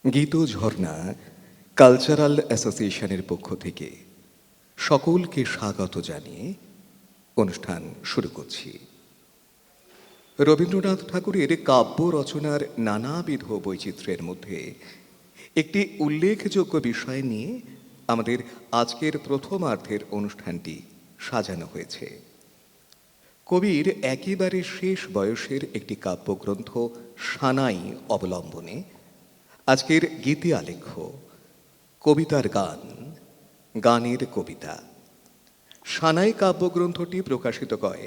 গীত ঝর্ণা কালচারাল অ্যাসোসিয়েশনের পক্ষ থেকে সকলকে স্বাগত জানিয়ে অনুষ্ঠান শুরু করছি। রবীন্দ্রনাথ ঠাকুরের কাব্য রচনার নানাবিধ বৈচিত্র্যের মধ্যে একটি উল্লেখযোগ্য বিষয় নিয়ে আমাদের আজকের প্রথমার্ধের অনুষ্ঠানটি সাজানো হয়েছে। কবির একেবারে শেষ বয়সের একটি কাব্যগ্রন্থ সানাই অবলম্বনে আজকের গীতি আলেখ্য কবিতার গান, গানের কবিতা। সানাই কাব্যগ্রন্থটি প্রকাশিত হয়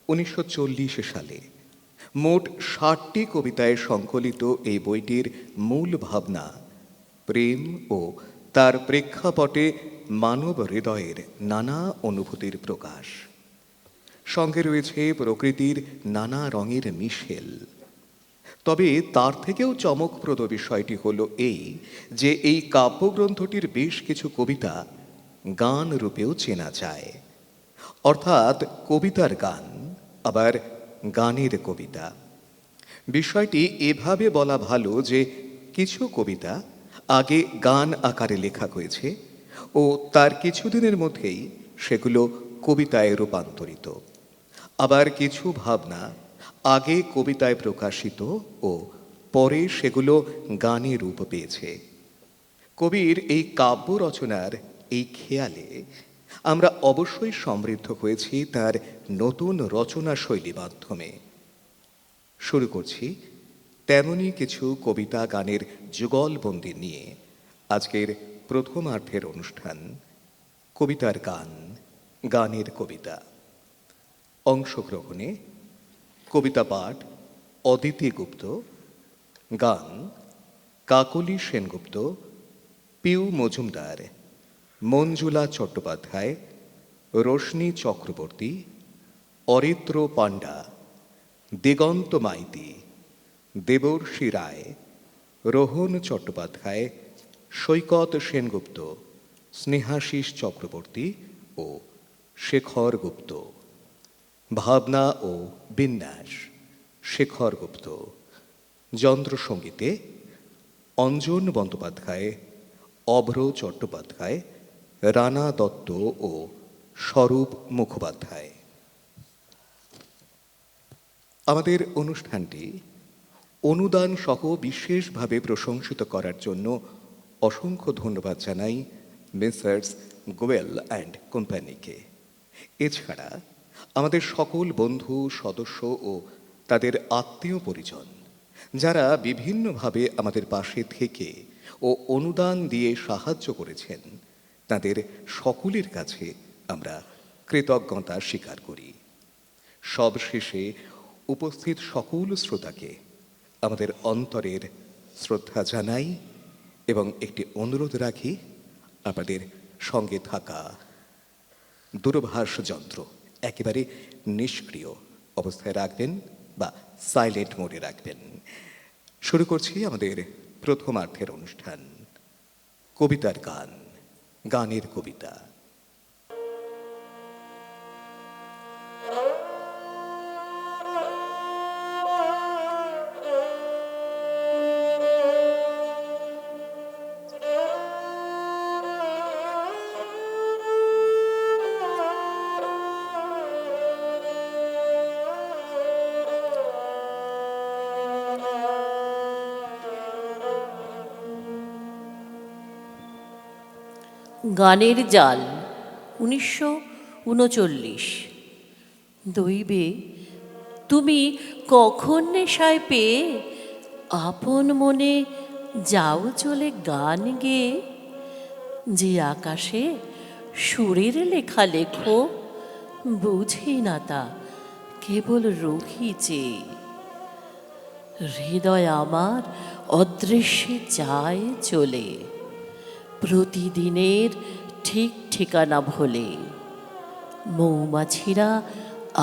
1940 সালে। মোট 60টি কবিতায় সংকলিত এই বইটির মূল ভাবনা প্রেম ও তার প্রেক্ষাপটে মানব হৃদয়ের নানা অনুভূতির প্রকাশ। সঙ্গে রয়েছে প্রকৃতির নানা রঙের মিশেল। তবে তার থেকেও চমকপ্রদ বিষয়টি হলো এই যে এই কাব্যগ্রন্থটির বেশ কিছু কবিতা গান রূপেও চেনা যায়, অর্থাৎ কবিতার গান আবার গানের কবিতা। বিষয়টি এভাবে বলা ভালো যে কিছু কবিতা আগে গান আকারে লেখা হয়েছে ও তার কিছুদিনের মধ্যেই সেগুলো কবিতায় রূপান্তরিত। আবার কিছু ভাবনা আগে কবিতায় প্রকাশিত ও পরে সেগুলো গানে রূপ পেয়েছে। কবির এই কাব্য রচনার এই খেয়ালে আমরা অবশ্যই সমৃদ্ধ হয়েছি তার নতুন রচনা শৈলী মাধ্যমে। শুরু করছি তেমনই কিছু কবিতা গানের যুগলবন্দি নিয়ে আজকের প্রথমার্ধের অনুষ্ঠান কবিতার গান, গানের কবিতা। অংশগ্রহণে কবিতা পাঠ অদিতি গুপ্ত, গান কাকলি সেনগুপ্ত, পিউ মজুমদার, মঞ্জুলা চট্টোপাধ্যায়, রোশনি চক্রবর্তী, অরিত্র পাণ্ডা, দিগন্ত মাইতি, দেবর্ষী রায়, রোহন চট্টোপাধ্যায়, সৈকত সেনগুপ্ত, স্নেহাশিস চক্রবর্তী ও শেখর গুপ্ত। ভাবনা ও বিন্যাস শেখর গুপ্ত। যন্ত্রসঙ্গীতে অঞ্জন বন্দ্যোপাধ্যায়, অভ্র চট্টোপাধ্যায়, রানা দত্ত ও স্বরূপ মুখোপাধ্যায়। আমাদের অনুষ্ঠানটি অনুদান সহ বিশেষভাবে প্রশংসিত করার জন্য অসংখ্য ধন্যবাদ জানাই মেসার্স গোয়েল অ্যান্ড কোম্পানিকে। এছাড়া আমাদের সকল বন্ধু, সদস্য ও তাদের আত্মীয় পরিজন যারা বিভিন্নভাবে আমাদের পাশে থেকে ও অনুদান দিয়ে সাহায্য করেছেন, তাদের সকলের কাছে আমরা কৃতজ্ঞতা স্বীকার করি। সবশেষে উপস্থিত সকল শ্রোতাকে আমাদের অন্তরের শ্রদ্ধা জানাই এবং একটি অনুরোধ রাখি, আপনাদের সঙ্গে থাকা দূরভাষ যন্ত্র একেবারে নিষ্ক্রিয় অবস্থায় রাখবেন বা সাইলেন্ট মোডে রাখবেন। শুরু করছি আমাদের প্রথমার্ধের অনুষ্ঠান কবিতার গান, গানের কবিতা। গানের জাল 1939। দৈবে তুমি কখন নেশায় পেয়ে আপন মনে যাও চলে গান গেয়ে, যে আকাশে সুরের লেখা লেখো বুঝি না তা কেবল রহিছে। হৃদয় আমার অদৃশ্যে যায় চলে প্রতিদিনের ঠিক ঠিকানা ভোলে। মৌমাছিরা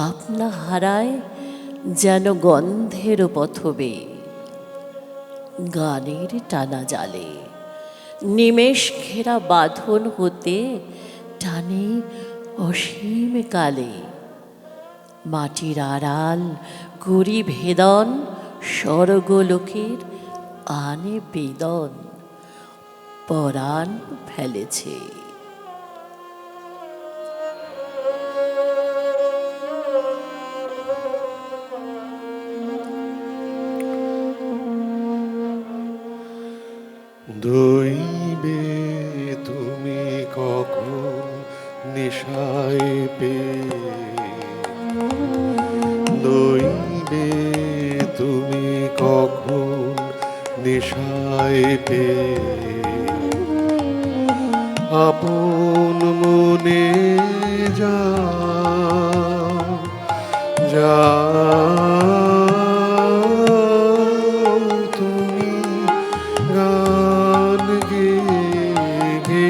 আপনা হারায় যেন গন্ধের পথবে। গানের টানা জালে নিমেষ ঘেরা বাঁধন হতে টানে অসীম কালে। মাটির আড়াল করি ভেদন স্বর্গলোকের আনিবেদন পরাণ ফেলেছে। দইবে তুমি কখন নেশায় দইবে তুমি কখন নেশায় আপন মনে যা যা তুমি গান গে গে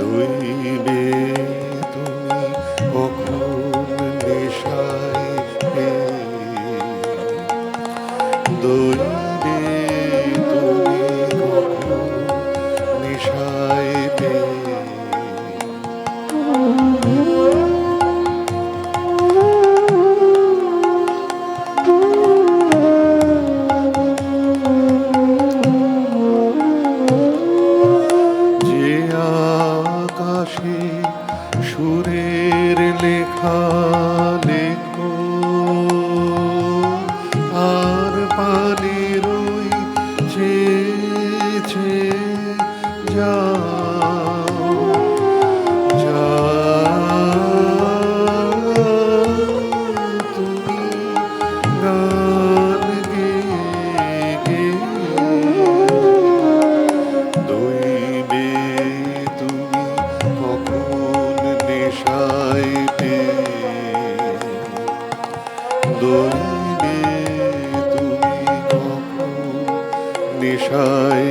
দইবে তুমি কখন নেশায় দইবে তুমি কখন নেশায় যে আকাশে সুরের লেখা লেখো আর পানির ওই চেয়ে যাও যাও তুমি গান গে গে দইবে তুমি কখন নেশায় দইবে তুমি কখন নেশায়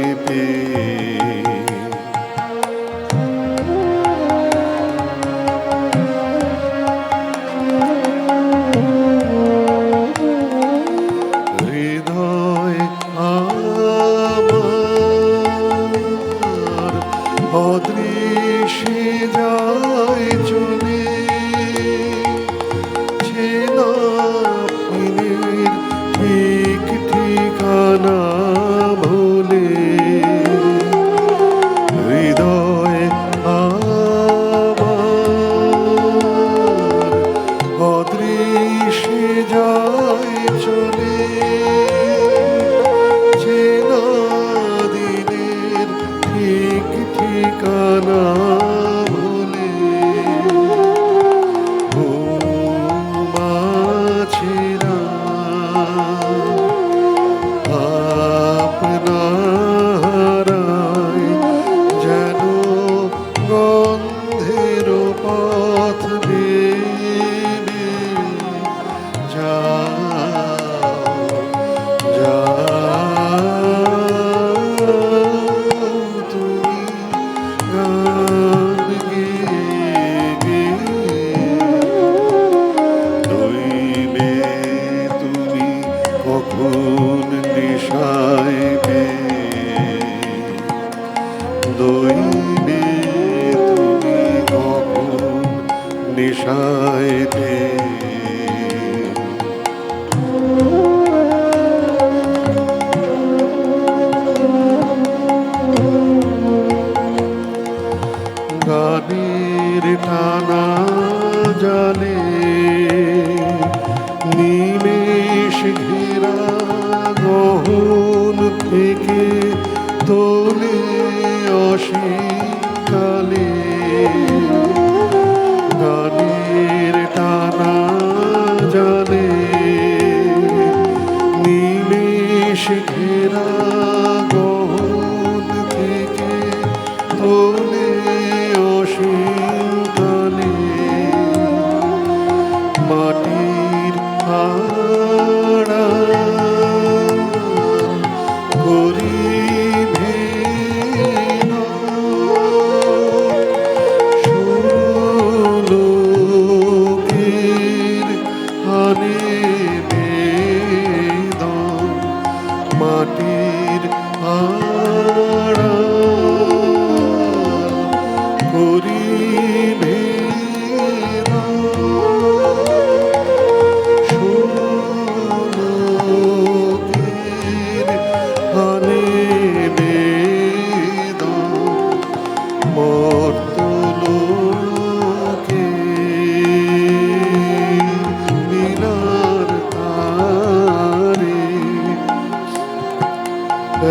হৃদয় আমার অদৃশ্যে যায় চলে চেনা দিনের ঠিক ঠিকানা ভোলে হৃদয় আমার অদৃশ্যে যায় চলে চেনা দিনের ঠিক ঠিকানা ভুলে ঘুমাছিরা আপনারাই যেন গন্ধের পথ বেয়ে তুমি গান গে গে দইবে তুমি কখন নেশায় দইবে তুমি কখন নেশায় গানের টানা জালে নিমেষ ঘেরা গহন থেকে তোলে অসীমকালে গানের টানা জালে নিমেষ ঘেরা গহন থেকে তোলে অসীমকালে মাটির হাড়া করিবে সুলোকের হানে বেদন মাটির হাড়া করিবে সুলোকের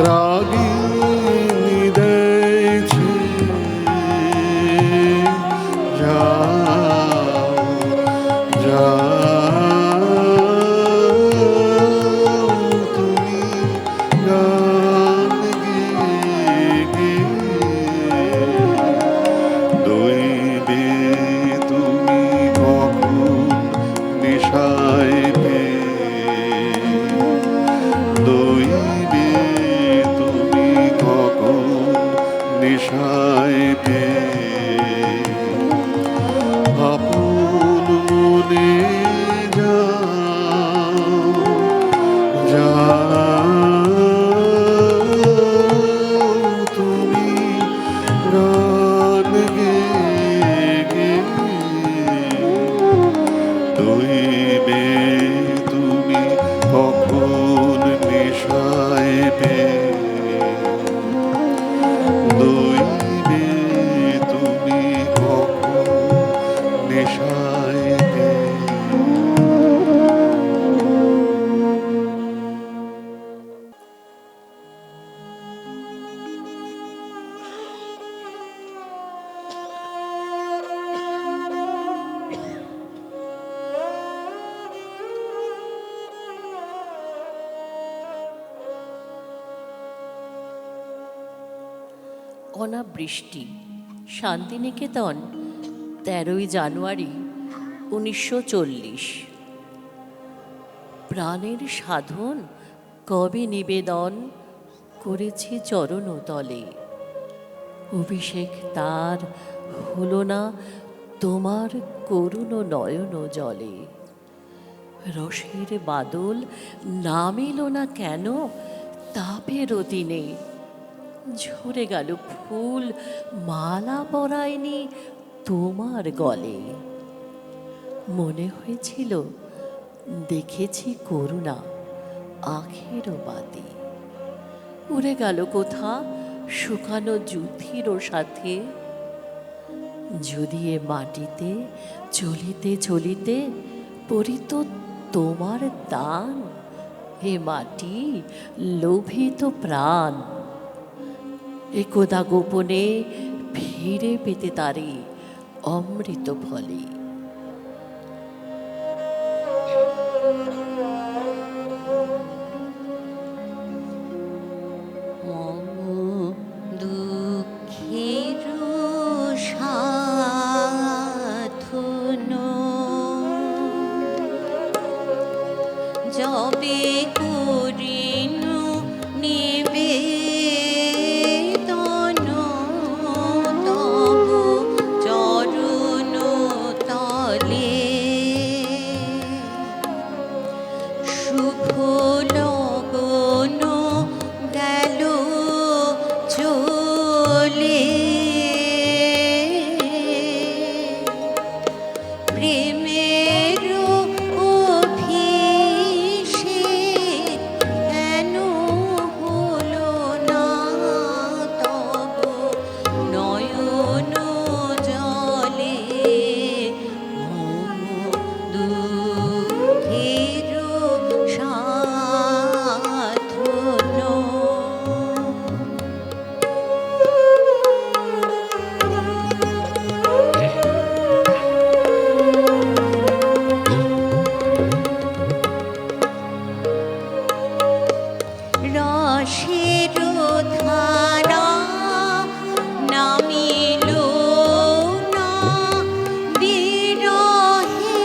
রাগিনী দেখছে যাও যাও তুমি গান গেয়ে গেয়ে দইবে তুমি কখন নেশায় দইবে তুমি কখন নেশায় আপন মনে যাও যাও তুমি গান গেয়ে গেয়ে দইবে তুমি কখন নেশায় দইবে তুমি কখন নেশায় অনাবৃষ্টি, শান্তিনিকেতন, 13ই জানুয়ারি 1940। প্রাণের সাধন কবে নিবেদন করেছি চরণ তলে, অভিষেক তার হলো না তোমার করুণ নয়ন জলে। রসের বাদল নামিল না কেন তাপের দিনে, ঝরে গেল ফুল মালা পরায়নি তোমার গলে। মনে হয়েছিল দেখেছি করুণা আখের বাতি, উড়ে গেল কোথা শুকানো যুথির সাথে। যদি এ মাটিতে চলিতে চলিতে পড়িত তোমার দান, হে মাটি লোভিত প্রাণ, একদা গোপনে ফিরে পেতে তারে অমৃত ফলে। দুঃখের সাধন যবে করিনু নিবেদন, তব চরণ তলে শুভ লগন গেল চলে। প্রেমের অভিষেক কেন হলো না তব নয়ন জলে। দুঃখের সাধন রসের ধারা নামিল না বিরহে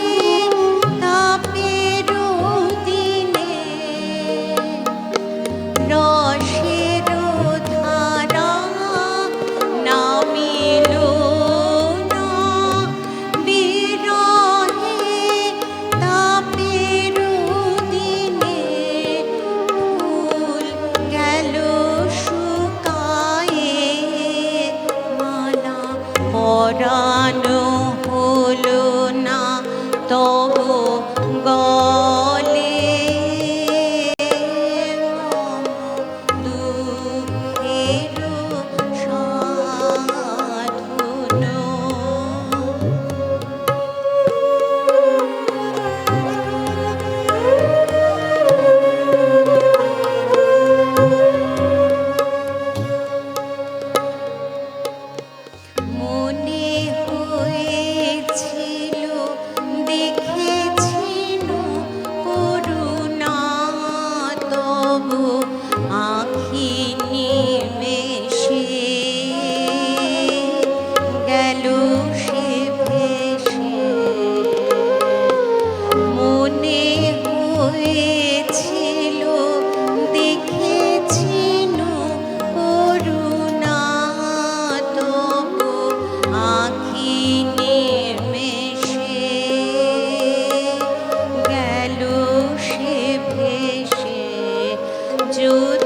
তাপের দিনে। রসের ধারা নামিল না বিরহে তাপের দিনে। ফুল গেল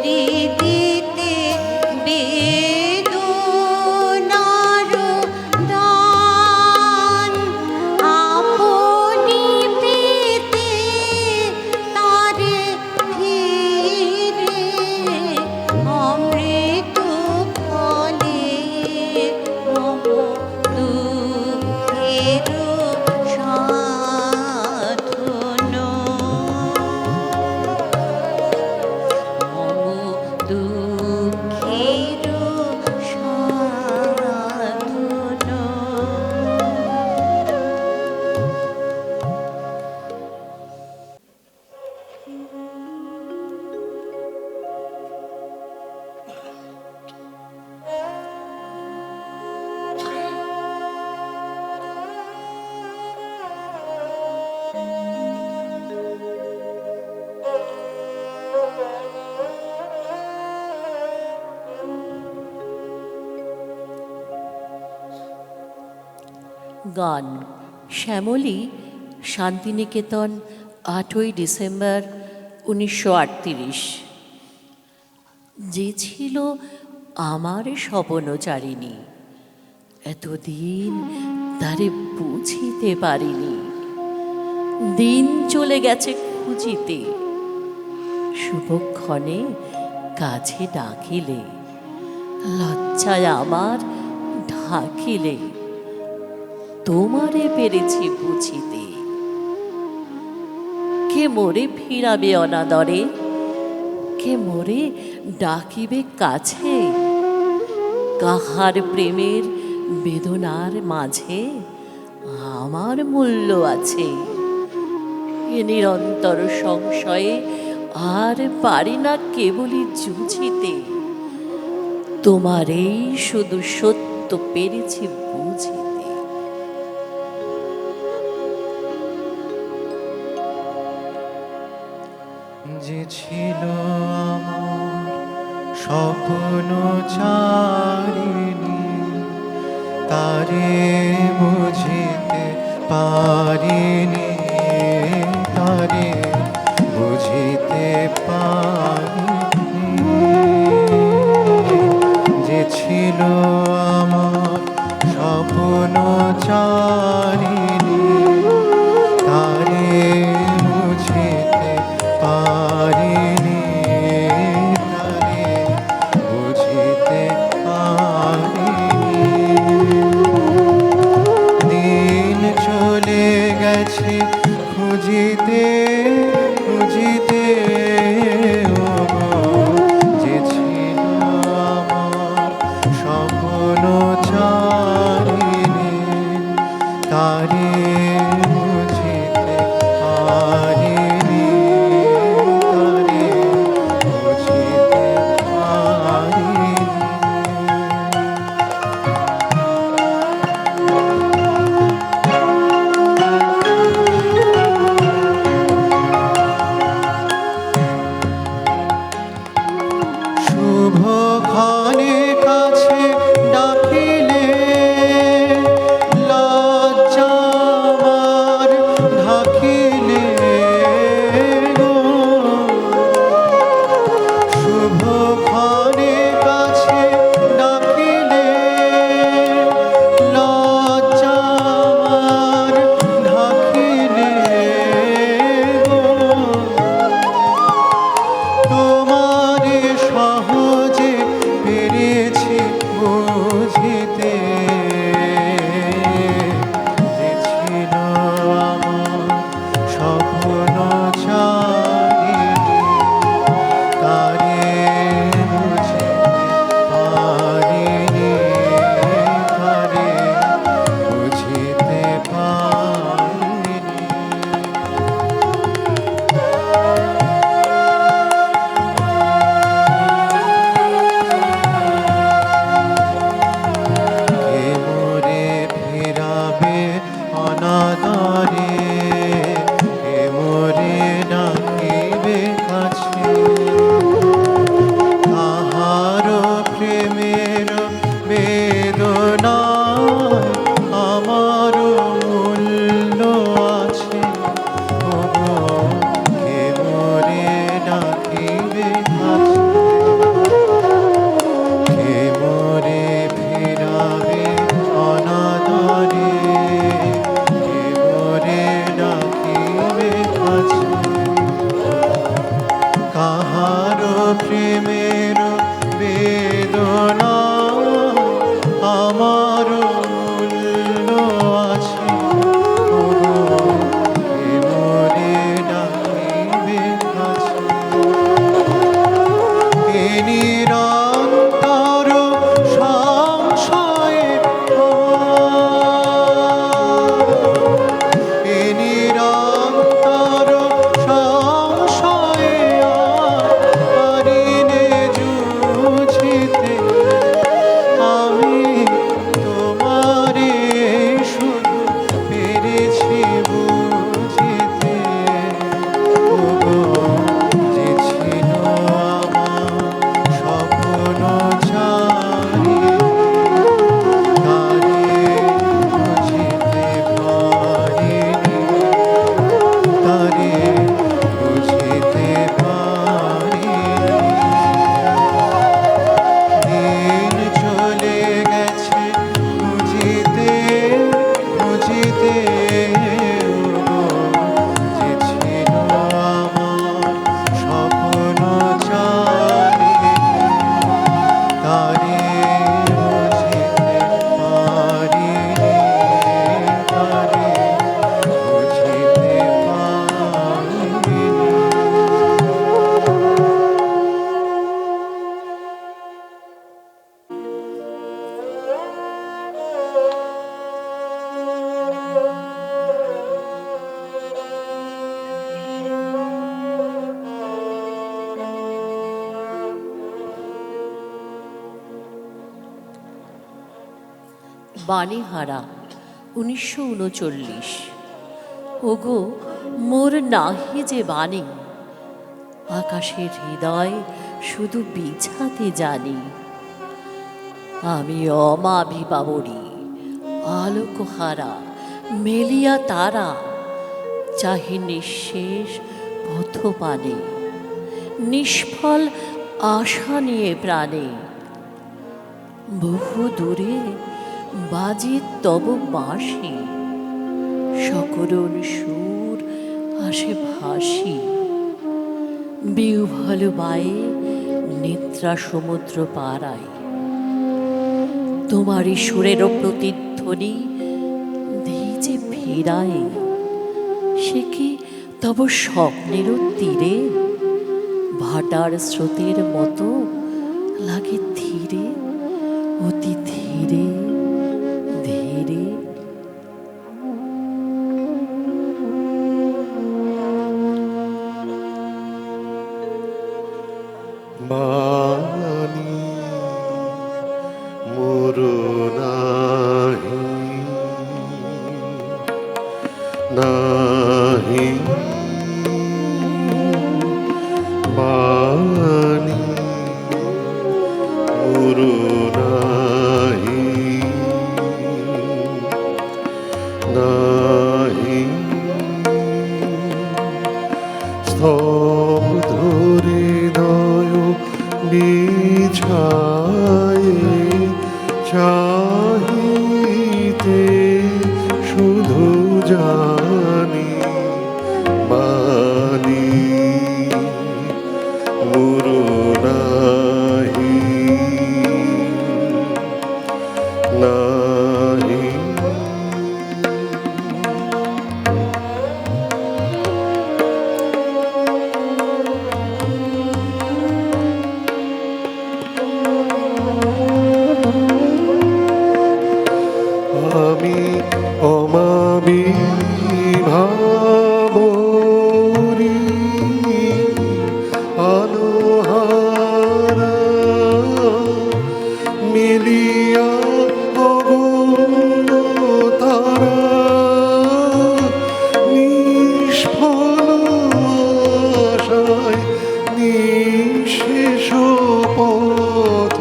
হৃদিতে বেদনার দান আপনি পেতে তারে ফিরে অমৃত ফলে মম দুঃখের সাধন মম দুঃখের সাধন গান শ্যামলী, শান্তিনিকেতন, 8ই ডিসেম্বর 1938। যে ছিল আমার স্বপ্নচারিণী, এতদিন তারে বুঝিতে পারিনি। দিন চলে গেছে খুঁজিতে, শুভক্ষণে কাছে ডাকিলে, লজ্জায় আমার ঢাকিলে, তোমারে পেরেছি বুঝিতে। কে মোরে ফিরাবে অনাদরে, কে মোরে ডাকিবে কাছে, কাহার প্রেমের বেদনার মাঝে আমার মূল্য আছে। এ নিরন্তর সংশয়ে আর পারি না কেবলই জুঝিতে, তোমারেই শুধু সত্য পেরেছি বুঝিতে। যে ছিল আমার স্বপ্নচারিণী, তারে বুঝিতে পারিনি, তারে বুঝিতে পারিনি। যে ছিল আমার স্বপ্নচারিণী, তারে বুঝিতে পারিনি, তারে বুঝিতে পারিনি। দিন চলে গেছে খুঁজিতে খুঁজিতে, ওগো যে ছিল আমার স্বপ্নচারিণী, তারে বুঝিতে পারিনি, তারে বুঝিতে পারিনি। শুভক্ষণে কাছে ডাকিলে, লজ্জা আমার ঢাকিলে গো। শুভক্ষণে কাছে ডাকিলে, লজ্জা আমার ঢাকিলে গো। তোমারে সহজে পেরে প্রেমের বেদনা আমার মূল্য আছে ওগো, এ মনে ডাকিবে কাছে। এ নিরন্তর সংশয়ের এ নিরন্তর সংশয়ে পারিনে জুঝিতে আমি তোমারে শুধু পেরেছি বুঝিতে ওগো, যে ছিল আমার স্বপ্ন জানি তারে বুঝিতে পারিনি, তারে বুঝিতে পারিনি। দিন চলে গেছে খুঁজিতে খুঁজিতে ওগো, যে ছিল আমার স্বপ্ন জানি তারে বুঝিতে পারিনি, তারে বুঝিতে পারিনি। বাণীহারা 1939। ওগো মোর নাহি যে বাণী, আকাশের হৃদয় শুধু বিছাতে জানি। আমি অমাভিবাবরী আলোকহারা মেলিয়া তারা, চাহি নিঃশেষ পথপানে, নিষ্ফল আশা নিয়ে প্রাণে। বহু দূরে বাজে তব বাঁশি, সকরুণ সুর আসে ভাসি। বিহ্বল বায়ে নিদ্রা সমুদ্র পাড়ায়, তোমারই সুরেরও প্রতিধ্বনি দিয়েছে ফিরায়। সে কি তব স্বপ্নেরও তীরে, ভাটার স্রোতের মতো লাগে ধীরে, অতি ধীরে ধীরে। বাণী মোর নাহি নাহি, বাণী মোর নাহি নাহি, স্তব্ধ হৃদয় বিছায়ে চাহিতে শুধু জানি বাণী মোর নাহি নাহি। আমি অমাবিভাবরী আলোহারা মিলিয়া অগণ্য তারা, নিষ্ফল আশায় নিঃশেষ পথ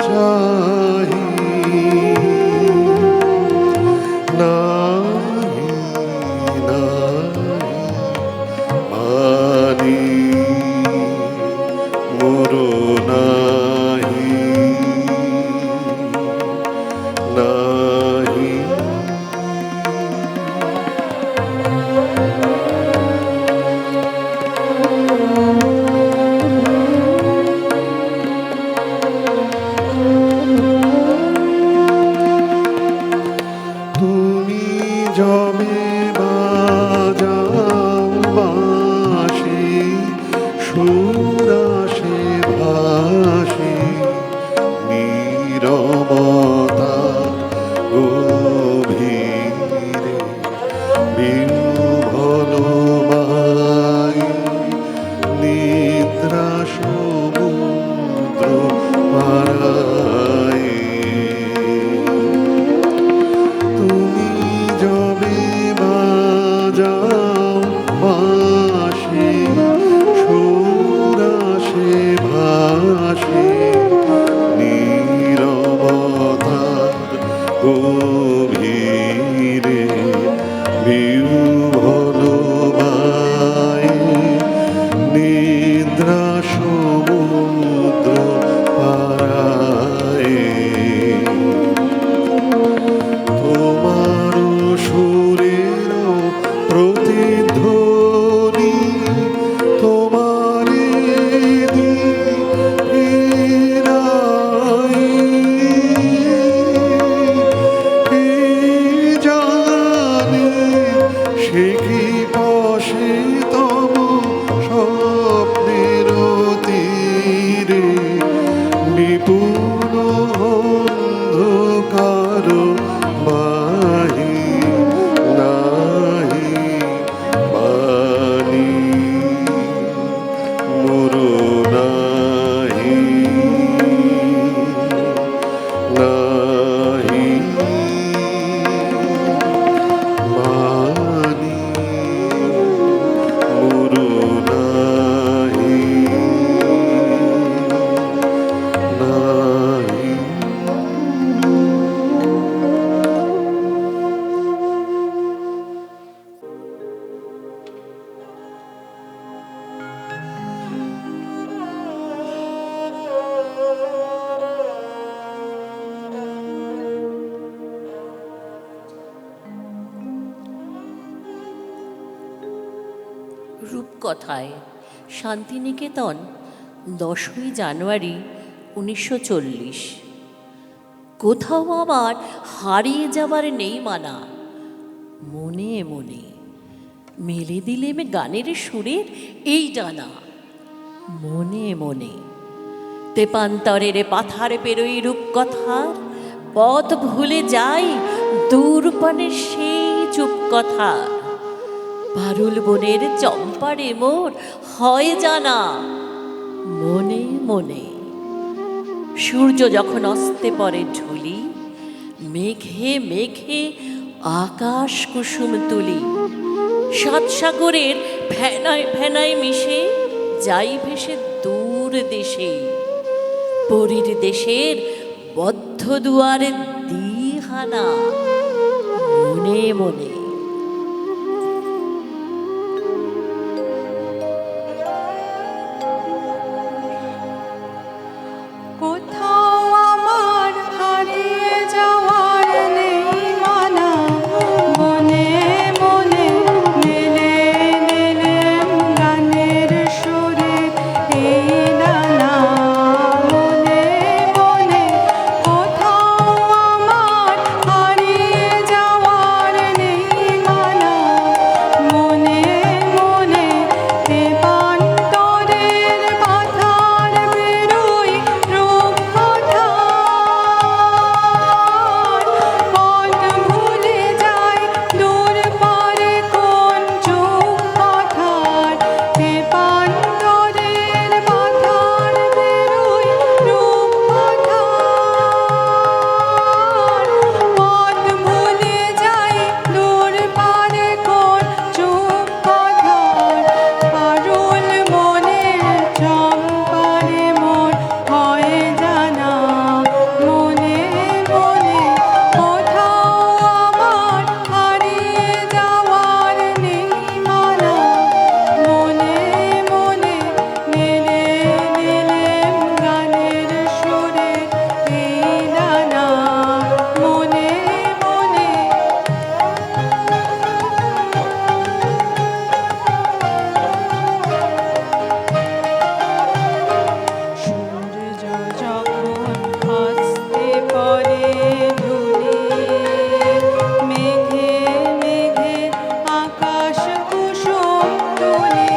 চাহি নাহি নাহি, বাণী মোর নাহি নাহি। আসে নীরবতার গভীরে বিহ্বল বায়ে নিদ্রা সমুদ্র পারায়ে তোমার সুরের প্রতিধ্বনি তোমার জানে সে কি বসে তব স্বপ্নের তীরে বিপুল অন্ধকার বাহি নাহি বাণী মরু নাহি নাহি বাণী মরু নাহি নাহি রূপকথায় শান্তিনিকেতন 10ই জানুয়ারি 1940। কোথাও আমার হারিয়ে যাবার নেই মানা, মনে মনে মেলে দিলে মে গানের সুরের এই ডানা, মনে মনে তেপান্তরের পাথার পেরোই রূপকথার পথ ভুলে যাই দূরপানের সেই চুপ কথা। পারুল বনের চম্পারে মোর হয় জানা, মনে মনে সূর্য যখন অস্তে পরে ঢুলি, মেঘে মেঘে আকাশ কুসুম তুলি, সাত সাগরের ফেনায় ফেনায় মিশে যাই ভেসে দূর দেশে, পরীর দেশের বদ্ধ দুয়ারে দিহানা, মনে মনে। কোথাও আমার হারিয়ে যাওয়ার নেই মানা, মনে মনে মেলে নিলেম গানের সুরে এই ডানা, মনে মনে কোথাও আমার হারিয়ে যাওয়ার নেই মানা, মনে মনে তেপান্তরের পাথার বেরোই রূপকথার, পথ ভুলে যাই দূর পারে কোন চুপ কথার, তেপান্তরের পাথার বেরোই রূপকথার, পথ ভুলে যাই দূর পারে কোন চুপ কথার, পারুল মনের চম্পারে মোর হয় জানা, মনে মনে কোথাও আমার হারিয়ে যাওয়ার নেই মানা, মনে মনে মেলে নিলেম গানের সুরে এই ডানা, মনে মনে। সূর্য যখন অস্তে পরে ঢুলি, মেঘে মেঘে আকাশ কুসুম তুলি,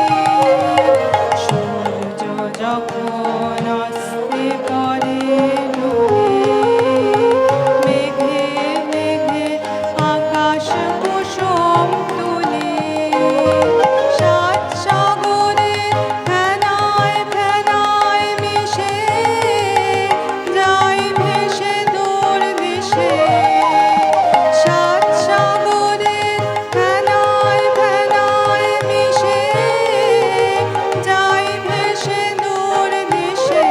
সূর্য যখন অস্তে পরে ঢুলি, মেঘে মেঘে আকাশ কুসুম তুলি, সাত সাগরের ফেনায় ফেনায় মিশে যাই ভেসে দূর দেশে, সাত সাগরের ফেনায় ফেনায় মিশে যাই ভেসে দূর দেশে,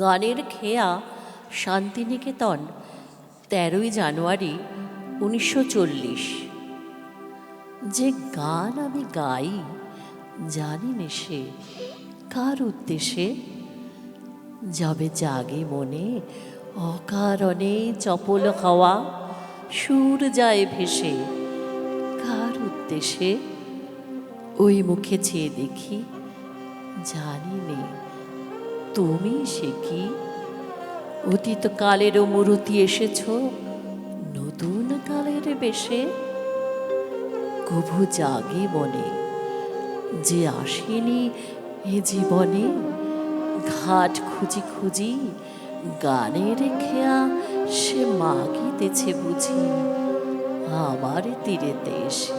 গানের খেয়া, শান্তিনিকেতন, 13ই জানুয়ারি 1940। যে গান আমি গাই জানি নে সে কার উদ্দেশ্যে, যবে জাগে মনে অকারণে চপল হাওয়া, সুর যায় ভেসে কার উদ্দেশ্যে, ওই মুখে চেয়ে দেখি জানি নে তুমি সে কি। অতীত কালেরও মূর্তি এসেছ নতুন কালের বেশে, কভু জাগে মনে যে আসেনি এ জীবনে, ঘাট খুঁজি খুঁজি গানের খেয়া সে মাগিতেছে বুঝি আমার তীরেতে এসে।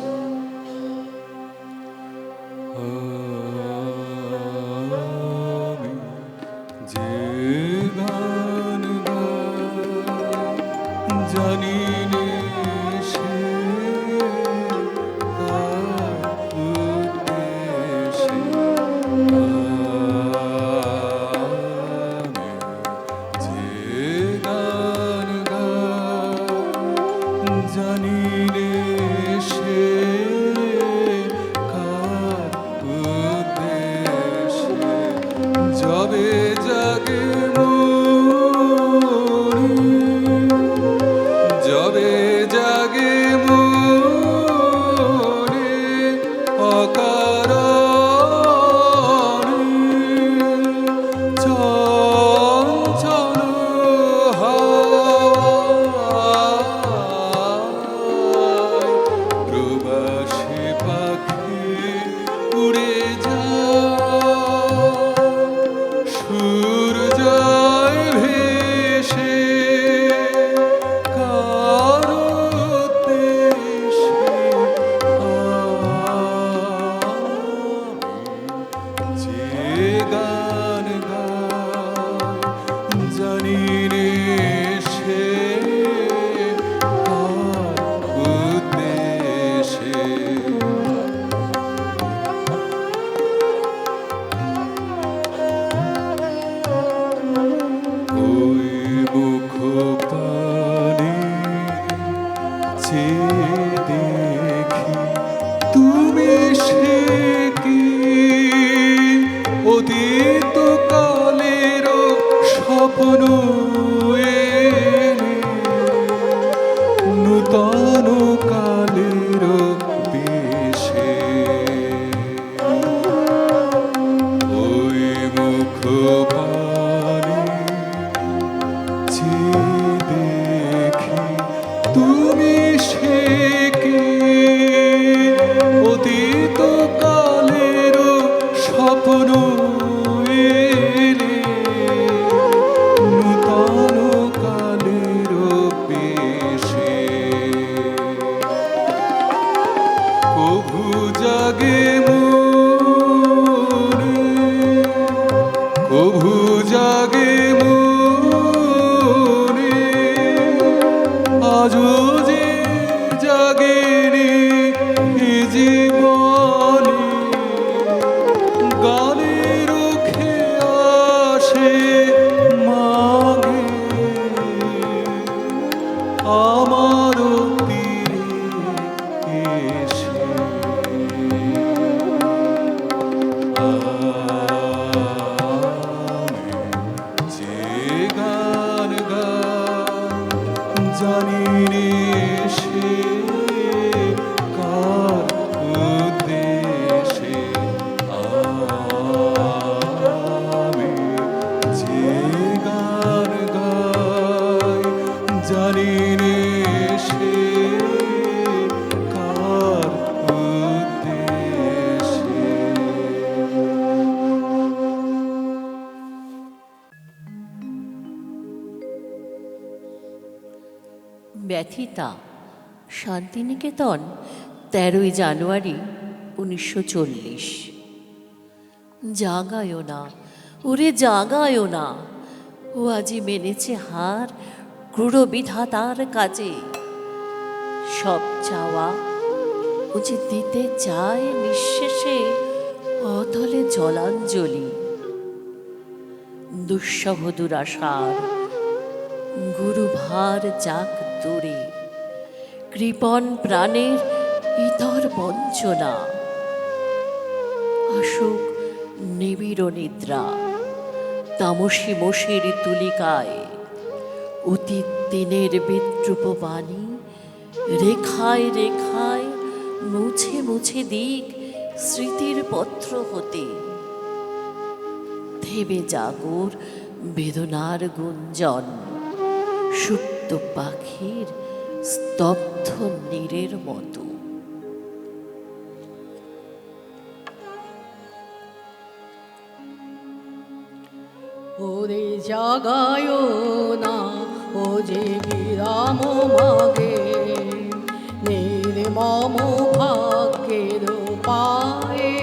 আমি যে গান গাই জানি নে সে কার উদ্দেশ্যে। আমি যে গান গাই জানি নে সে কার উদ্দেশ্যে। যবে জাগে মনে, যবে জাগে মনে অকারণে চঞ্চল হাওয়ায় প্রবাসী পাখি উড়ে যায়, সূর্যয় ভেসে কার উদ্দেশ্যে। আমি যে গান গাই জানি রে সে কার উদ্দেশ্যে। ওই মুখ পানে চেয়ে দেখি তুমি সে কি, অতীত কালের স্বপ্ন এনে নূতন কালের বেশে। ওই মুখ পানে চেয়ে দেখি তুমি সে কে, অতীত কালের স্বপ্ন এলে নূতন কালের বেশে। কভু জাগে মনে, কভু জাগে মনে আজও যে জাগেনি এ জীবনে, গানের খেয়া সে মাগে আমার তীরে এসে। আমি যে গান গাই জানি রে সে কার উদ্দেশ্যে। আমি যে গান গাই জানি রে সে কার উদ্দেশ্যে। ব্যথিতা, শান্তিনিকেতন, 13ই জানুয়ারি 1940। জাগায় না, ওরে জাগায় না, ও আজি মেনেছে হার ক্রূর বিধাতার কাজে। সব চাওয়া ও যে দিতে চায় নিঃশেষে অতলে জলাঞ্জলি। দুঃসহ দুরাশার গুরুভার যাক দূরে, কৃপণ প্রাণের ইতর বঞ্চনা, আসুক নিবিড় নিদ্রা তামসী মশির তুলিকায়, অতীত দিনের বিদ্রুপ বাণী রেখায় রেখায় মুছে মুছে দিক স্মৃতির পত্র হতে। থেমে জাগর বেদনার গুঞ্জন, সুপ্ত পাখির স্তব্ধ নীরের মতো। ওরে জাগায় না ও যে বিরাম মাগে, নির্মম ভাগ্যের পায়ে,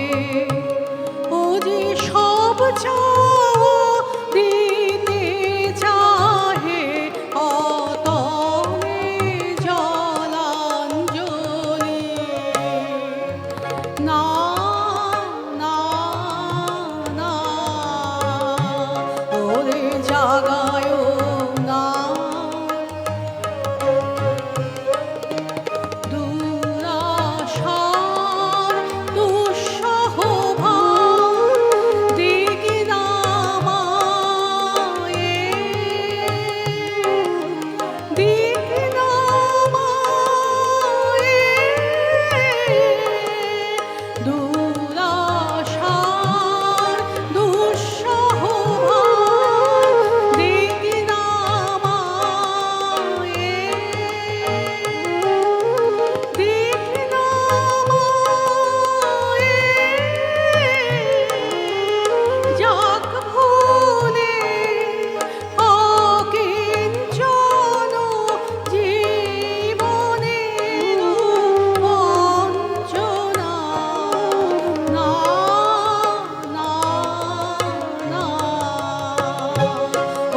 ও যে সব চাওয়া দিতে চাহে অতলে জলাঞ্জলি। না না না, ওরে জাগায় না, দুরাশার দুঃসহ ভার দিগনামায়ে, দিগনামায়ে, দুরাশার দুঃসহ ভার দিগনামায়ে, যাক ভুলে অকিঞ্চন জীবনের বঞ্চনা। না না না,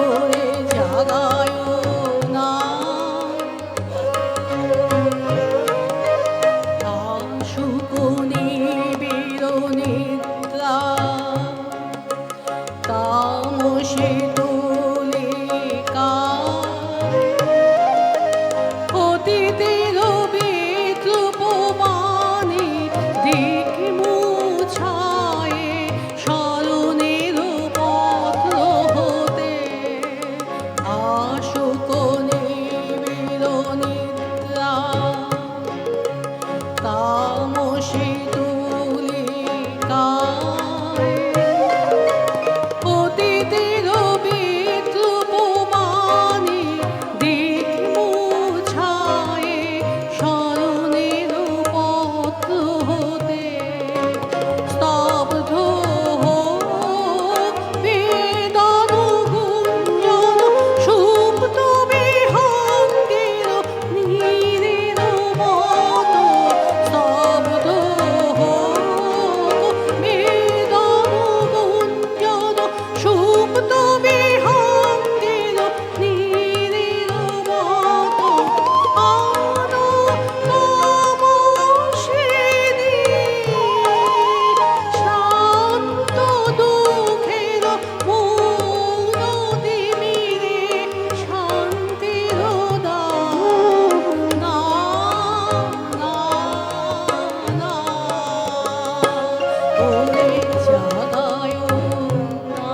ওরে জাগায় না, শুকুনি বিরনিদ্রা তামসে তুলিকা, অতীতের বিদ্রুপমানে দিক মুছায়, স্মরণের পত্র হতে আশুকনি বিরনিদ্রা তামসে তুলিকায়, অতীতের বিদ্রুপমানে দিক মুছায়, স্মরণের পত্র হতে স্তব্ধ হোক বেদন গুঞ্জন, সুপ্ত বিহঙ্গের নীরের মতো। স্তব্ধ হোক বেদন গুঞ্জন, সুপ্ত বিহঙ্গের নীরের মতো। আনো তামসেরি শান্ত দুঃখের মৌন তিমিরে শান্তির দান। না না না, ওরে জাগায় না।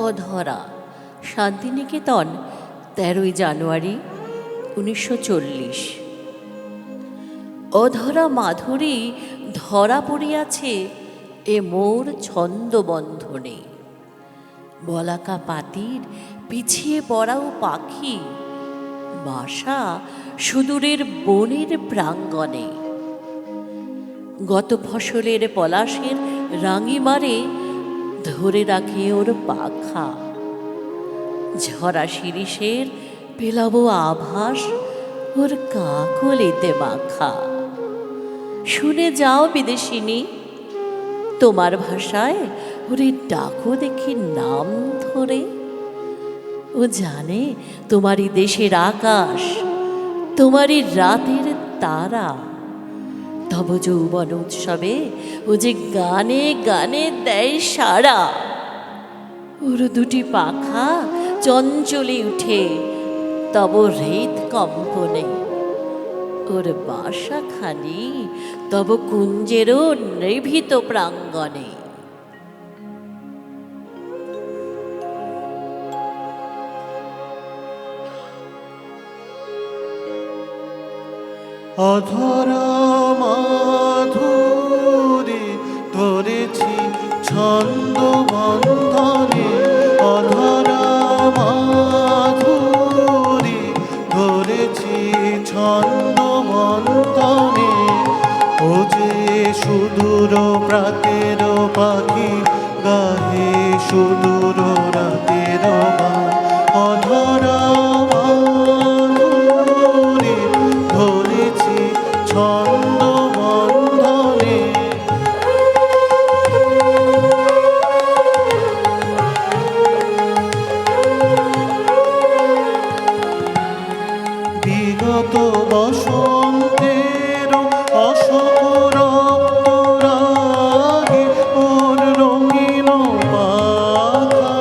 অধরা, শান্তিনিকেতন, 13ই জানুয়ারি 1940। অধরা মাধুরী ধরা পড়িয়াছে এ মোর ছন্দবন্ধনে, বলাকা পাতির পিছিয়ে পড়াও পাখি, বাসা সুদূরের বনের প্রাঙ্গণে। গত ফসলের পলাশের রাঙিমারে ধরে রাখে ওর পাখা, ঝরা শিরিষের পেলাব আভাস ওর কাকলিতে মাখা। শুনে যাও বিদেশিনী, তোমার ভাষায় ওরে ডাকো দেখি নাম ধরে। ও জানে তোমারই দেশের আকাশ, তোমারই রাতের তারা। তব যৌবন উৎসবে ও যে গানে গানে দেয় সাড়া। ওর দুটি পাখা চঞ্চলে উঠে তব হৃদ কম্পনে। ওর বাসাখানি তব কুঞ্জেরও নিভৃত প্রাঙ্গণে। অধরা মাধুরী ধরেছি ছন্দ বন্ধনে, অধরা মাধুরী ধরেছি ছন্দ বন্ধনে। ও যে সুদূর প্রাতের পাখি গাহে সুদূর রাতের গান, অধরা মাধুরী ধরেছি ছন্দ বন্ধনে। বিগত বসন্তের অশোক রক্তরাগে ওর রঙিন পাখা,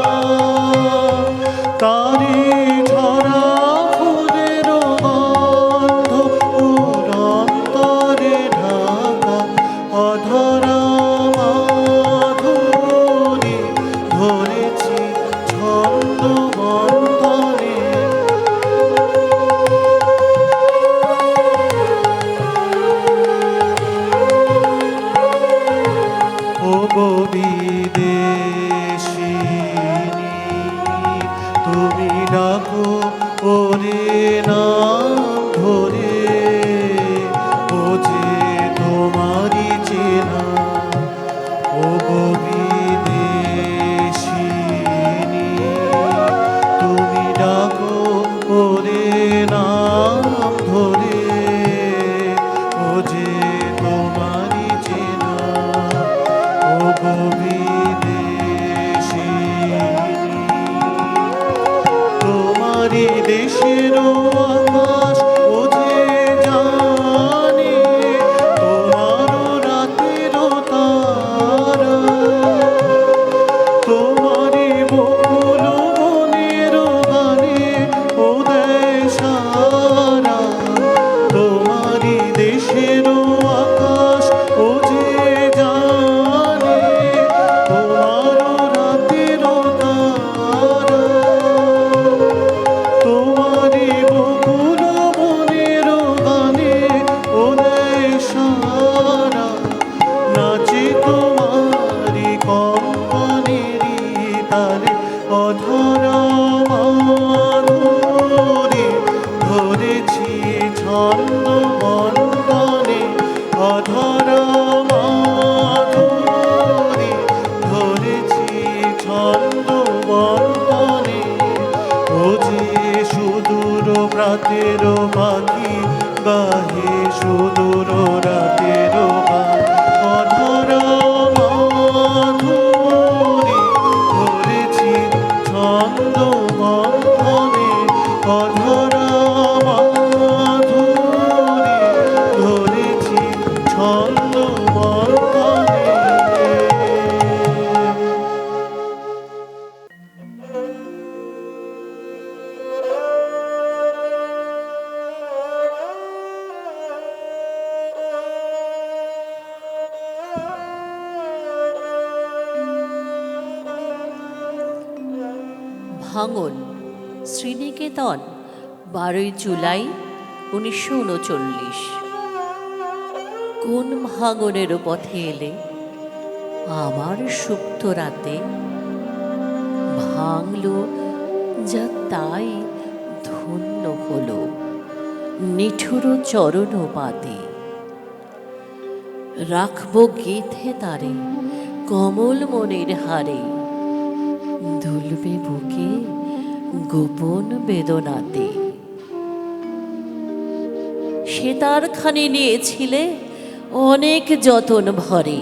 তারি ঝরা ফুলের গন্ধ ওর অন্তরে ঢাকা। অধরা মাধুরী ধরেছি ছন্দ বন্ধনে। ও গো বিদেশিনী, তুমি ডাকো ওরে নাম ধরে। ও যে তোমারই চেনা, ও গো বিদেশিনী, তুমি ডাকো ওরে নাম ধরে। ও যে তোমারই চেনা, ও গো বিদেশিনী। তোমারই দেশের আকাশ ও যে জানে, তোমারও রাতের তারা। তোমারই বকুল বনের গানে ও দেয় সারা। তোমারই দেশের আকাশ ও যে জানে, তোমারও রাতের তারা। তোমারই বকুল বনের গানে ও দেয় সারা। নাচে তোমারই কম্পনেরই তালে, অধরা মাধুরী ধরেছি ছন্দ বন্ধনে। অধরা মাধুরী ধরেছি ছন্দ বন্ধনে। ও যে সুদূর প্রাতের পাখি গাহে সুদূর রাতের গান, অধরা মাধুরী ধরেছি ছন্দ বন্ধনে। অধরা মাধুরী ধরেছি ছন্দ বন্ধনে। ভাঙন, শ্রীনিকেতন, 12ই জুলাই 1939। কোন ভাঙনের পথে এলে আমার সুপ্ত রাতে? ভাঙলো যা তাই ধন্য হলো নিঠুর চরণ পাতে। রাখবো গেথে তারে কমল মনের হারে, দুলবে বুকে গোপন বেদনাতে। সেতারখানি নিয়েছিলে অনেক যতন ভরে,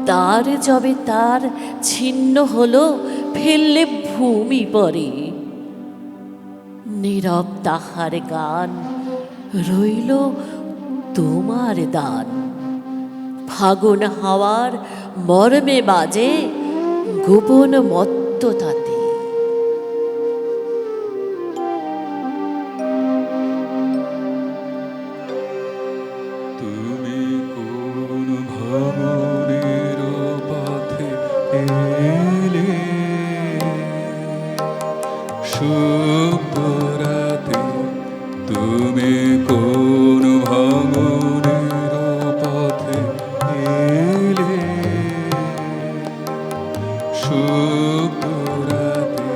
তার যবে তার ছিন্ন হলো ফেললে ভূমি পরে। নীরব তাহার গান রইল তোমার দান, ফাগুন হাওয়ার মর্মে বাজে গোপন মত্ত তাতে। তুমি কোন ভ্রমণের পথে এলে, শুভরাতে তুমি কোন ভ্রমণের পথে এলে, শুভরাতে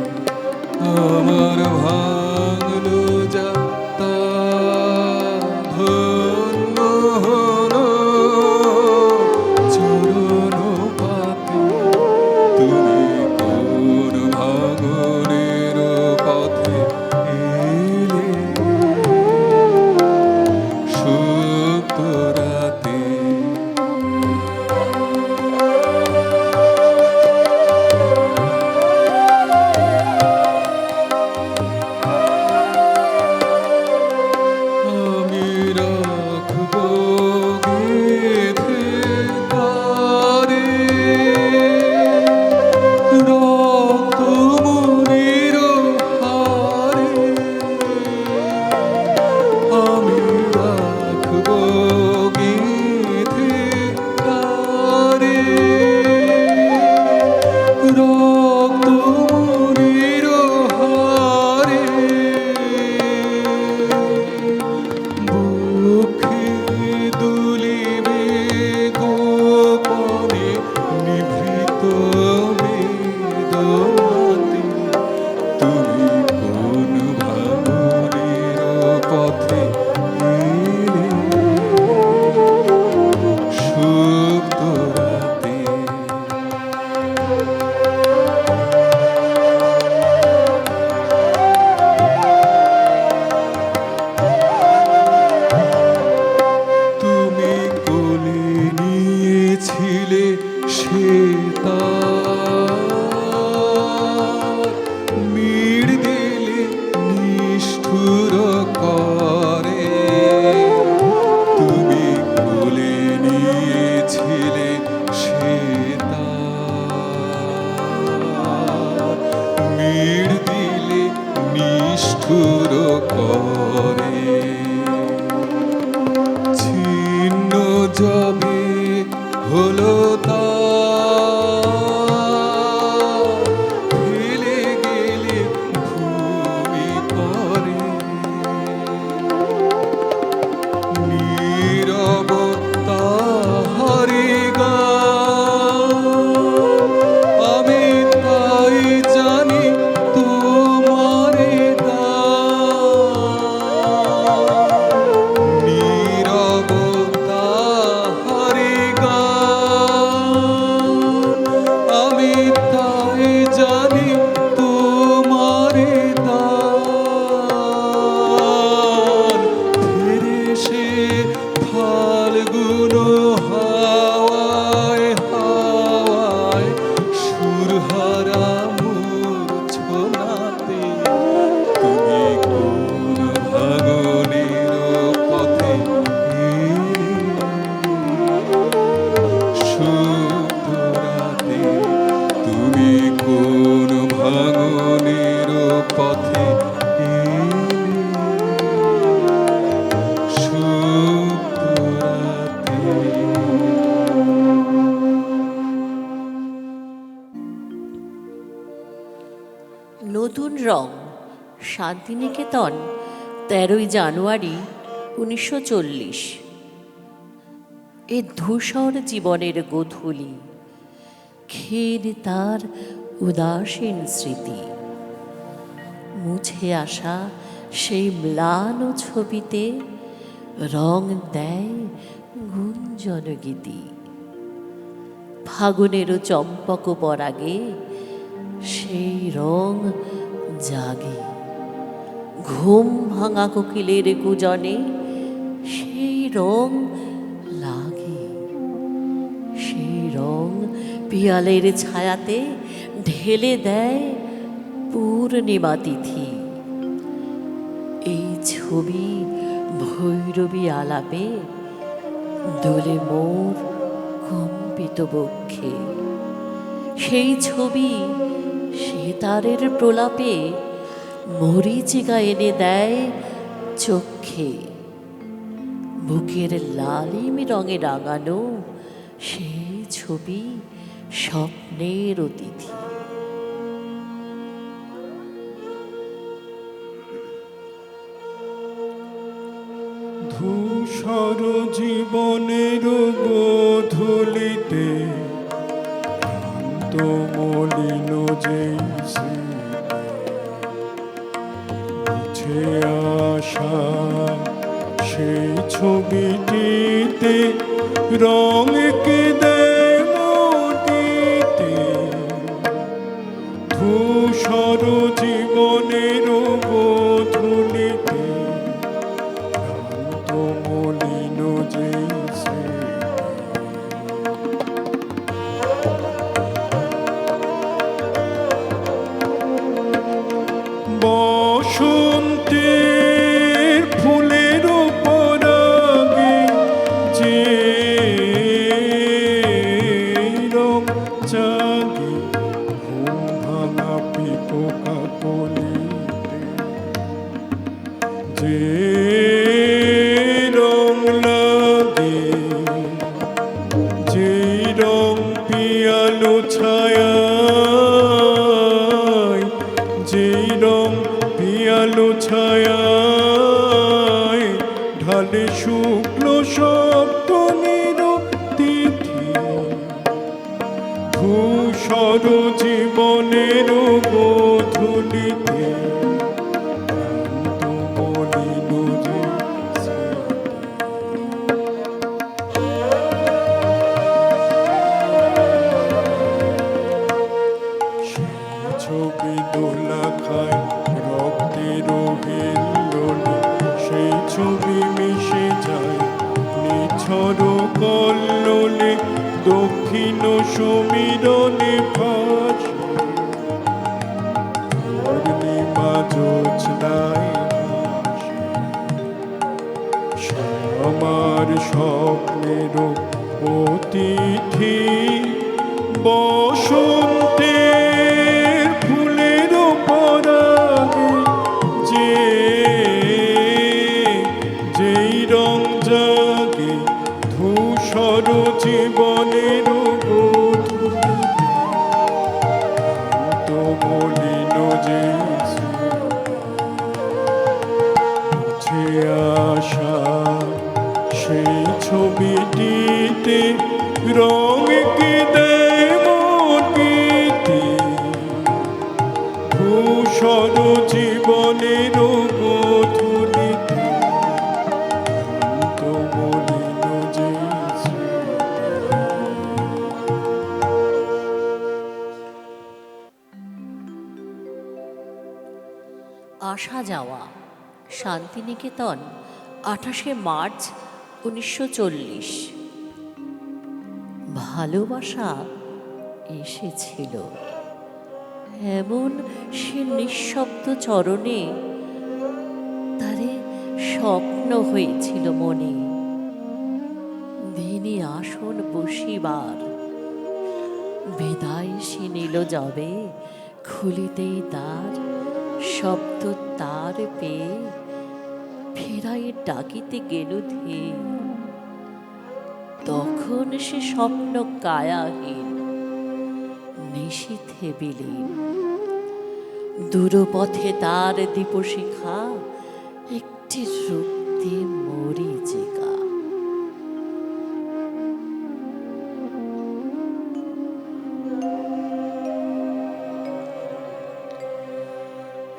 আমার ভাঙলো যাত্রা ধন্য হলো চরণ পাতে। তুমি কোন ভাঙনের পথে এলে, শুভরাতে। আমি রাখবো গেঁথে তারে রক্ত মনির হারে। আমি রাখবো গেঁথে তারে রক্ত মনির হারে। বুকে দুলিবে গোপনে নিভৃত বেদনাতে। তুমি কোন ভাঙনের পথে এলে, শুভরাতে। তুমি কোলে নিয়েছিলে সেতার, মিড় দিলে নিষ্ঠুর করে। তুমি কোলে নিয়েছিলে সেতার, মিড় দিলে নিষ্ঠুর করে। ছিন্ন যবে হলো তার, ফেলে গেলে ভূমি পরে। নীরব তাহারি গান, আমি তাই জানি তোমারে দান। নীরব তাহারি গান, আমি তাই জানি তোমারে দান। ফিরে সে ফাল্গুন হাওয়ায় হাওয়ায় সুরহারা মূর্ছনাতে। তুমি কোন ভাঙনের পথে এলে, শুভরাতে। তুমি কোন ভাঙনের পথে এলে, শুভরাতে। নতুন রং, শান্তিনিকেতন, 13ই জানুয়ারি 1940। এ ধূসর জীবনের গোধূলি, ক্ষীণ তার উদাসীন স্মৃতি। মুছে আসা সেই ম্লান ছবিতে রং দেয় গুঞ্জন গীতি। ফাগুনেরও চম্পক পরাগে সেই রং জাগে, ঘুম ভাঙা কোকিলের গুজনে সেই রং লাগে, সেই রং পিয়ালের ছায়াতে ঢেলে দেয় পূর্ণিমা তিথি। এই ছবি ভৈরবী আলাপে দোলে মোর কম্পিত বক্ষে, সেই ছবি সেতারের প্রলাপে মরীচিকা এনে দেয় চক্ষে। বুকের লালিম রঙে রাঙানো সেই ছবি স্বপ্নের অতিথি। ধূসর জীবনের গোধূলিতে ক্লান্ত মলিন যেই মুছে আসা সেই ছবিটিতে রং কেঁদে মতিতে। ধূসর জীবনের গোধূলিতে ক্লান্ত মলিন যেই বসন্তের ফুলের পরাগে যে রং জাগে ঘুম ভাঙা পিপোকা কলিতে, যে রং লাগে যে রং পিয়ালো ছায়ায়, যেই রং পিয়ালো ছায়ায় ঢালে শুক্ল সপ্তমীর তিথি। ধূসর জীবনের গোধূলিতে ক্লান্ত মলিন যে ছবি দোলা খায় রক্তের হিল্লোলে, সেই ছবি মিশে যায় নিছর কল্লোলে। দক্ষিণ সমীরণে ভাসে পূর্ণিমা জ্যোৎস্নায় ভাসে, সে আমার স্বপ্নের অতিথি। বসন্তের ফুলের পরাগে যে যেই রং জাগে ধূসর জীবনের গোধূলিতে ক্লান্ত মলিন যে মুছে আসা সেই ছবিটিতে রং কেঁদে মতিতে। ধূসর জীবনের গোধূলিতে ক্লান্ত মলিন যে আসা যাওয়া শান্তিনিকেতন 28শে মার্চ 1940। ভালোবাসা এসেছিল এমন সে নিঃশব্দ চরণে, তারে স্বপ্ন হয়েছিল মনে। দিনে আসন বসিবার বিদায় সে নিল যাবে, খুলিতেই দ্বার শব্দ তার পেয়ে ফেরাই ডাকিতে গেল ধেয়ে। তখন সে স্বপ্ন কায়াহীন নিশীথে বিলীন, দূরপথে তার দীপশিখা একটি রূপ দিয়ে মরীচিকা।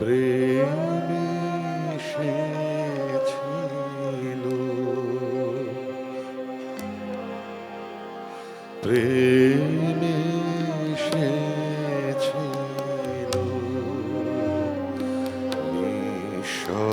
প্রেম এসেছিল, প্রেম এসেছিল নিঃশব্দে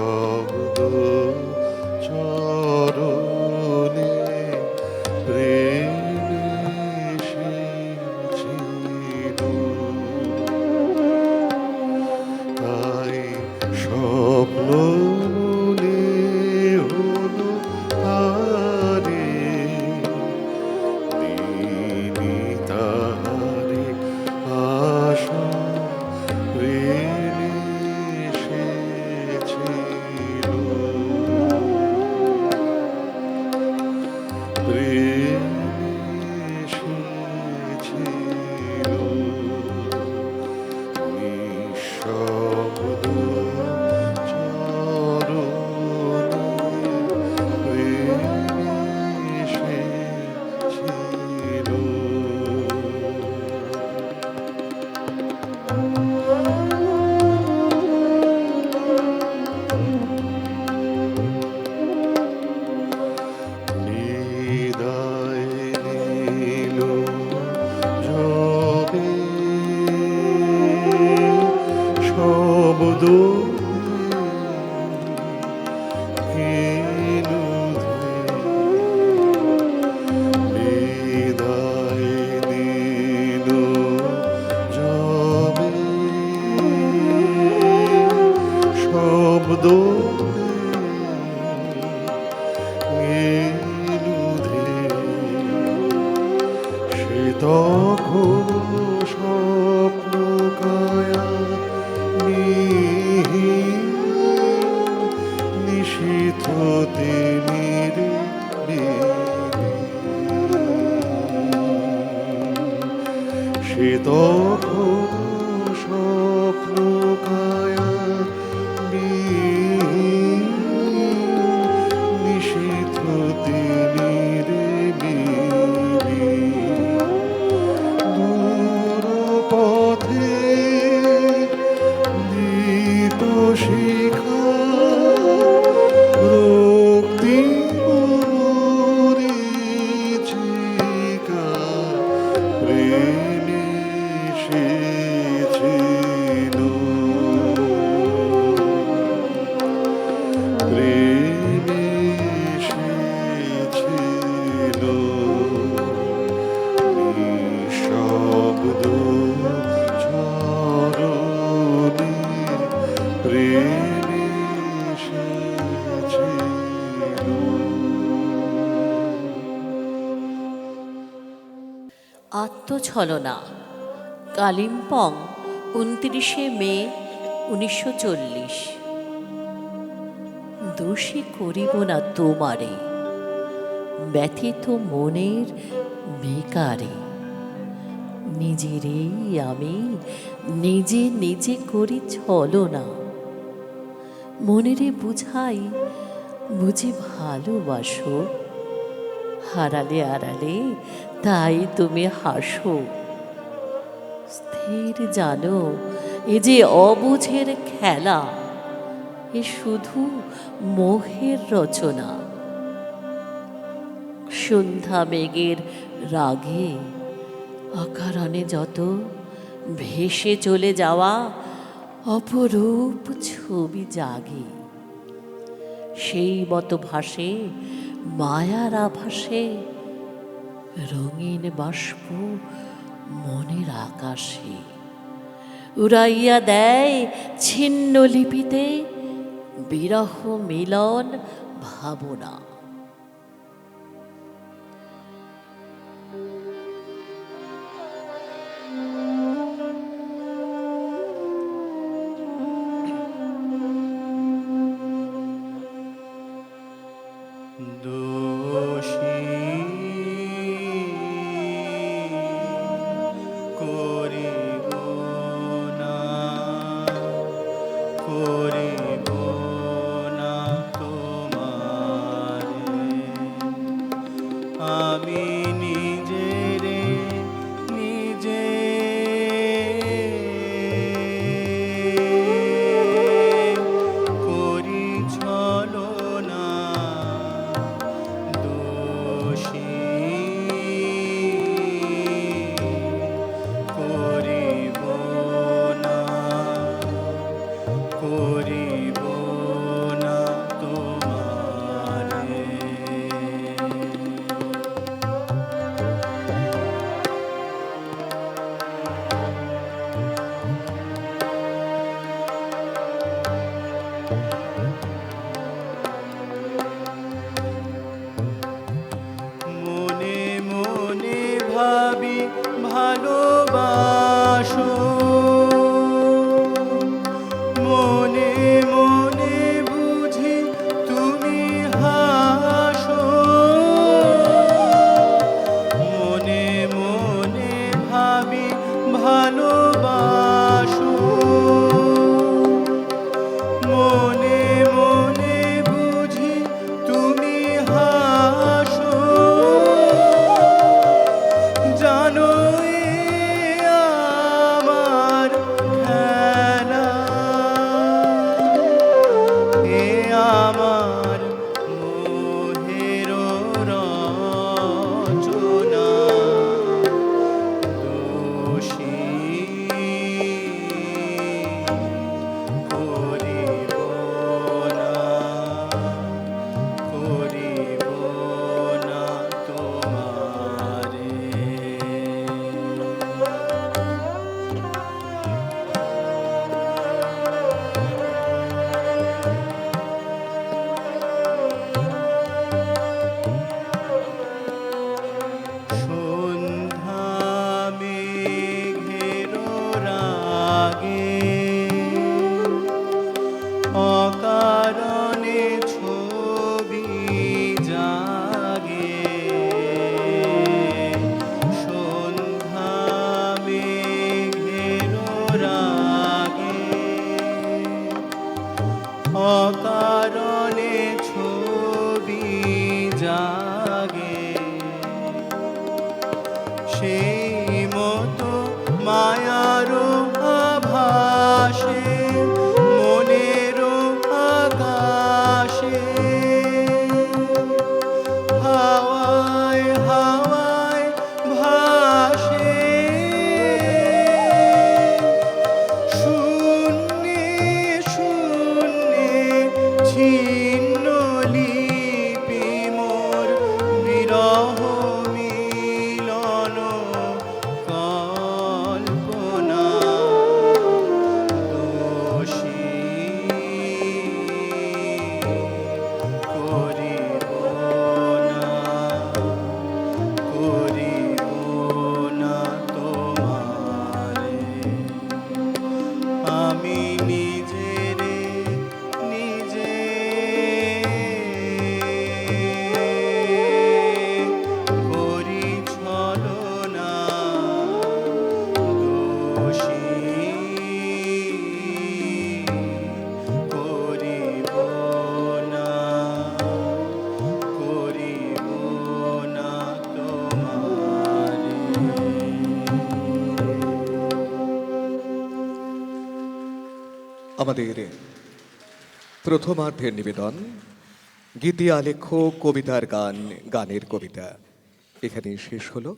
মেলুধে সে তখন স্বপ্ন কায়া মিহিন নিশীথ তিমির সে তখন স্বপ্ন কায়া মিহিন নিশীথ তিমির দূর পথে দীপ শিখা রক্তিম মরীচিকা প্রেমে সেছিল প্রেমে সেছিল নিঃশব্দ চরণে প্রেমে সেছিল। আত্মছলনা, কালিম্পং, 29শে মে 1940। দোষী করিব না তোমারে, ব্যথিত মনের বেকারে। নিজেরেই আমি নিজে নিজে করি ছলনা। মনেরে বুঝাই বুঝি ভালোবাসো, হারালে আড়ালে তাই তুমি হাসো। স্থির জানো এ যে অবুঝের খেলা, এ শুধু মোহের রচনা। সন্ধ্যা মেঘের রাগে অকারণে যত ভেসে চলে যাওয়া অপরূপ ছবি জাগে, সেই মতো ভাসে মায়ার আভাসে রঙিন বাষ্প মনের আকাশে। উড়াইয়া দেয় ছিন্ন লিপিতে বিরহ মিলন ভাবনা। দোষী করিব না, করিব না তোমারে। আমি নিজেরে নিজে করি ছলনা। দোষী করিব না, করিব না তোমারে। জাগে সেই মতো মায়ারও আভাসে মনেরও আকাশে হাওয়ায় হাওয়ায় ভাসে শূন্যে শূন্যে ছিন্ন লিপি মোর বিরহ মিলন কল্পনা দোষী করিব না তোমারে আমি নিজেরে নিজে করি ছলনা দোষী করিব না তোমারে আমাদের প্রথমার্ধের নিবেদন গীতি আলেখ্য কবিতার গান গানের কবিতা এখানে শেষ হলো।